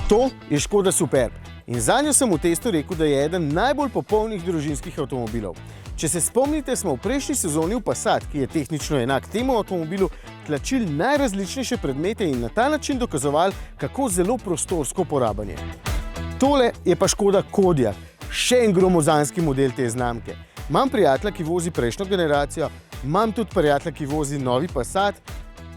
To je Škoda Superb in zanjo sem v testu rekel, da je eden najbolj popolnih družinskih avtomobilov. Če se spomnite, smo v prejšnji sezoni v Passat, ki je tehnično enak temu avtomobilu, tlačili najrazličnejše predmete in na ta način dokazovali, kako zelo prostorsko poraben je. Tole je pa Škoda Kodiaq, še en gromozanski model te znamke. Imam prijatelja, ki vozi prejšnjo generacijo, imam tudi prijatelja, ki vozi novi Passat.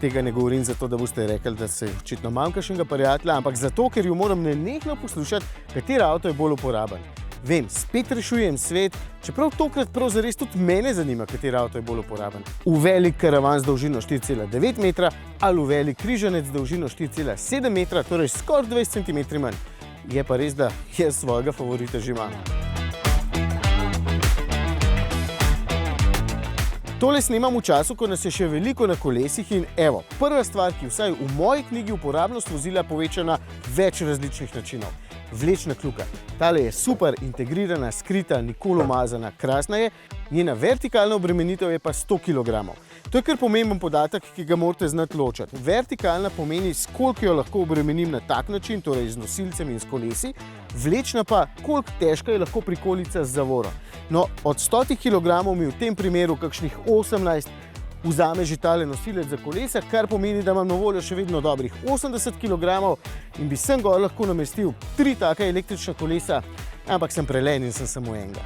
Tega ne govorim zato, da boste rekli, da se očitno imam kakšnega prijatelja, ampak zato, ker jo moram nenehno poslušati, kateri avto je bolj uporaben. Vem, spet rešujem svet, čeprav tokrat prav zares tudi mene zanima, kateri avto je bolj uporaben. V velik karavan z dolžino 4,9 metra ali v velik križanec z dolžino 4,7 metra, torej skoraj 20 cm manj. Je pa res, da jaz svojega favorita že imam. Tole snemam v času, ko nas je še veliko na kolesih in evo, prva stvar, ki vsaj v moji knjigi uporabnost vozila poveča na več različnih načinov. Vlečna kljuka. Tale je super integrirana, skrita, nikoli umazana, krasna je. Njena vertikalna obremenitev je pa 100 kg. To je kar pomemben podatek, ki ga morate znati ločati. Vertikalna pomeni, s koliko jo lahko obremenim na tak način, torej z nosilcem in s kolesi, vlečna pa, koliko težka je lahko prikolica z zavoro. No, od 100 kg mi v tem primeru kakšnih 18 vzame že tale nosilec za kolesa, kar pomeni, da imam na voljo še vedno dobrih 80 kg in bi sem gor lahko namestil 3 taka električna kolesa, ampak sem prelen in sem samo enega.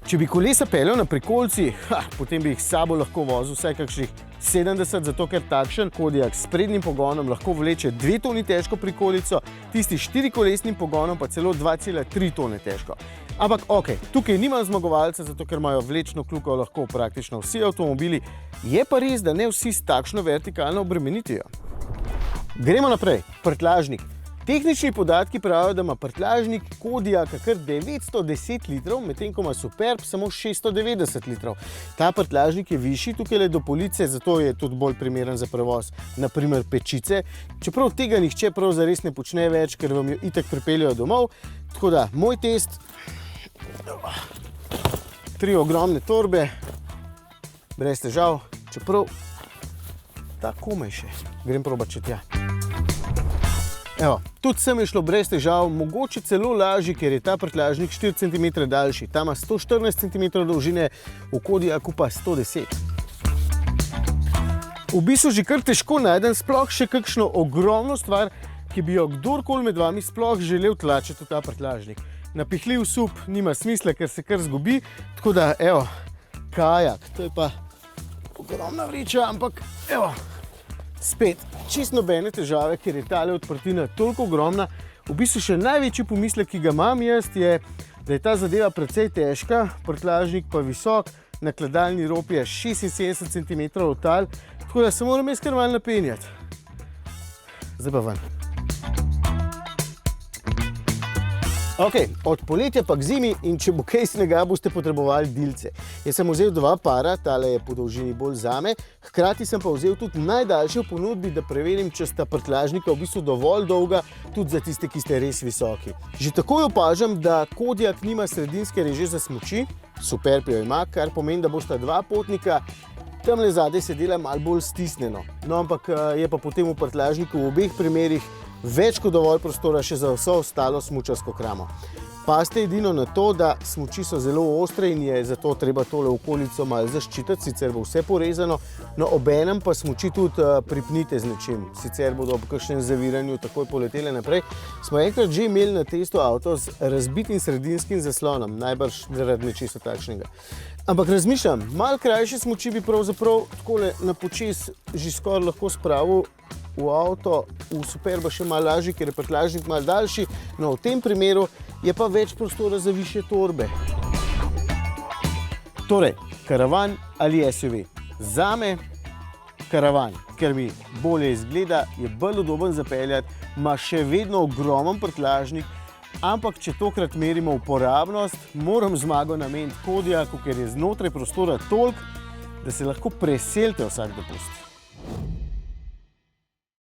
Če bi kolesa peljal na prikolci, potem bi jih s sabo lahko vozil vsaj kakšnih 70, zato ker takšen Kodiaq s prednjim pogonom lahko vleče 2 toni težko prikolico, tisti 4-kolesnim pogonom pa celo 2,3 tone težko. Ampak okej, tukaj nimam zmagovalca, zato ker imajo vlečno kljuko lahko praktično vsi avtomobili, je pa res, da ne vsi s takšno vertikalno obremenitvijo. Gremo naprej, prtljažnik. Tehnični podatki pravijo, da ima prtljažnik Kodiaqa kar 910 litrov, medtem ko ima Superb samo 690 litrov. Ta prtljažnik je višji tukaj do police, zato je tudi bolj primeren za prevoz, naprimer pečice. Čeprav tega nihče prav zares ne počne več, ker vam jo itak pripeljajo domov. Tako da, moj test, 3 ogromne torbe, brez težav, čeprav ta komaj še. Grem probat še tja. Evo, tudi sem je šlo brez težav, mogoče celo lažji, ker je ta prtljažnik 4 cm daljši. Ta ima 114 cm dolžine, v Kodiaqu pa 110. V bistvu že kar težko najdem sploh še kakšno ogromno stvar, ki bi jo kdorkoli med vami sploh želel tlačiti v ta prtljažnik. Napihljiv sup nima smisla, ker se kar zgubi, tako da, evo, kajak, to je pa ogromna vreča, ampak, evo, spet, čist nobene težave, ker je tale odprtina toliko ogromna. V bistvu še največji pomislek, ki ga imam jaz, je, da je ta zadeva precej težka, prtljažnik pa visok, nakladalni rob je 76 cm tal, tako da se moram jaz kar malo napenjati. Zdaj pa ven. Ok, od poletja pa k zimi in če bo kaj snega, boste potrebovali dilce. Jaz sem vzel 2 para, tale je po dolžini bolj zame, hkrati sem pa vzel tudi najdaljše v ponudbi, da preverim, če sta prtljažnika v bistvu dovolj dolga, tudi za tiste, ki ste res visoki. Že takoj opažam, da Kodiaq nima sredinske reže za smuči, Superb jo ima, kar pomeni, da bosta 2 potnika tamle zadaj sedela malo bolj stisnjeno. No, ampak je pa potem v prtljažniku v obeh primerih več kot dovolj prostora še za vso ostalo smučarsko kramo. Pazite edino na to, da smuči so zelo ostre in je zato treba tole okolico malo zaščititi, sicer bo vse porezano, no obenem pa smuči tudi pripnite z nečim, sicer bodo ob kakšnem zaviranju takoj poletele naprej. Smo enkrat že imeli na testu avto z razbitim sredinskim zaslonom, najbrž zaradi nečesa takšnega. Ampak razmišljam, malo krajše smuči bi pravzaprav takole na počez že skoraj lahko spravil v avto, v Superba še malo lažji, ker je prtljažnik malo daljši, no v tem primeru je pa več prostora za višje torbe. Torej, karavan ali SUV? Zame karavan, ker mi bolje izgleda, je bolj udoben zapeljati, ima še vedno ogromen prtljažnik, ampak če tokrat merimo uporabnost, moram zmago nameniti Kodiaqu, ker je znotraj prostora toliko, da se lahko preselite vsak dopust.